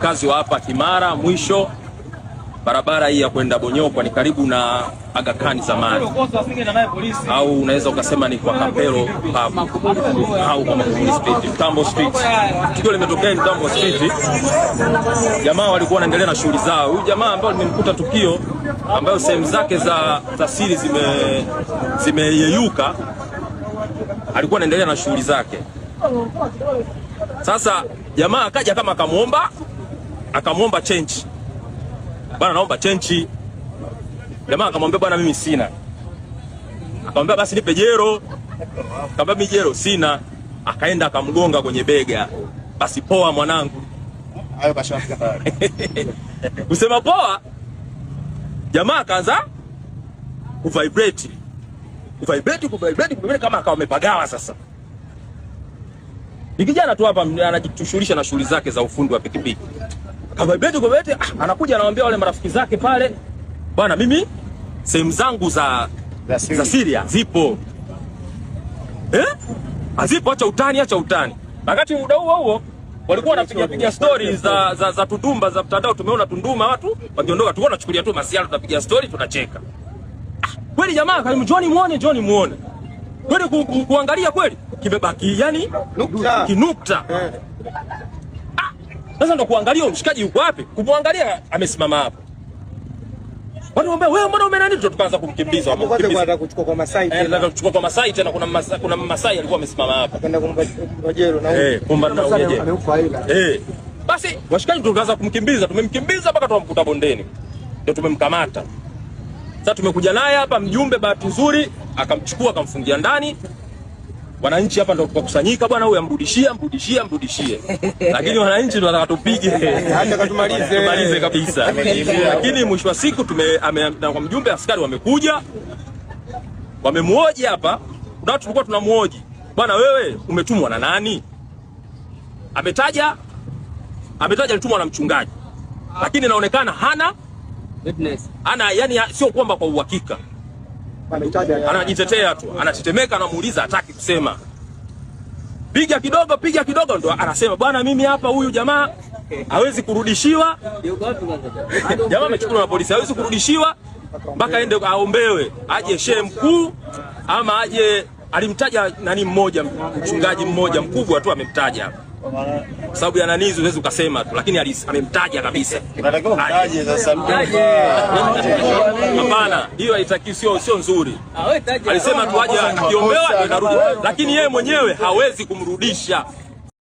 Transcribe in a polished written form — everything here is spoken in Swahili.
mkazi wa hapa Kimara. Mwisho barabara hii ya kwenda Bonyokwa ni karibu na Aga Khan zamani, au unaweza ukasema ni kwa Kapelo au kwa Magufuli Street, Mtambo Street. Tukio limetokea Mtambo Street, jamaa walikuwa wanaendelea na shughuli zao. Huyu jamaa ambaye nimemkuta tukio, ambayo sehemu zake za siri zimeyeyuka, alikuwa anaendelea na shughuli zake. Sasa jamaa akaja kama akamuomba change. Bwana, naomba change. Jamaa akamwambia bwana, mimi sina. Akamwambia basi nipe jero. Akamwambia mimi jero sina. Akaenda akamgonga kwenye bega. Basi poa mwanangu. Hayo kashafika pale. Kusema poa, jamaa akaanza kuvibrate kama akawa amepagawa sasa. Ni kijana tu hapa anajishughulisha na shughuli zake za ufundi wa pikipiki. Akavibrate, anakuja anawaambia wale marafiki zake pale, bwana, mimi sehemu zangu za Syria zipo. Azipo, acha utani. Wakati muda huo walikuwa wanapiga stories za Tunduma za mtandao. Tumeona Tunduma watu wakiondoka, tuona tunachukulia tu masiala, tunapiga story, tunacheka. Kweli jamaa kama John muone. Kweli kuangalia kweli kimebaki yani kinukta. Sasa ndo kuangalia mshikaji yuko wapi? Kumwangalia amesimama hapo. Watu wambia wewe mbona umenani? Tukaanza kumkimbiza. Anataka kuchukua kwa Masai tena. Anataka kuchukua kwa Masai tena, kuna Masai alikuwa amesimama hapa. Akaenda kumpa jero na kumba na ujeje. Ameupa ila. Basi washikaji tukaanza kumkimbiza, tumemkimbiza mpaka tukamkuta bondeni. Ndio tumemkamata. Sasa tumekuja naye hapa mjumbe, bahati nzuri akamchukua akamfungia ndani. Wananchi hapa ndio tukakusanyika, bwana huyu amrudishie. Lakini wananchi ndio wanataka tupige. Hata katumalize kabisa. Lakini mwisho wa siku na kwa mjumbe askari wamekuja. Wamemuoji hapa. Ndio tulikuwa tunamuoji. Bwana wewe umetumwa na nani? Ametaja alitumwa na mchungaji. Lakini inaonekana hana witness. Yani sio kwamba kwa uhakika. Anajitetea tu, anatetemeka, anamuuliza hataki kusema. Piga kidogo ndo anasema bwana, mimi hapa huyu jamaa hawezi kurudishiwa. Jamaa amechukuliwa na polisi, hawezi kurudishiwa mpaka aende aombewe, aje shehe mkuu ama aje, alimtaja nani mmoja, mchungaji mmoja mkubwa tu amemtaja hapa. Kwa sababu ya nani huwezi ukasema tu, lakini amemtaja kabisa. Unatakiwa mtaje sasa mtaje. Hapana, hiyo haitaki, sio nzuri. Alisema tu aje akiombewa ndio narudi, lakini yeye mwenyewe hawezi kumrudisha.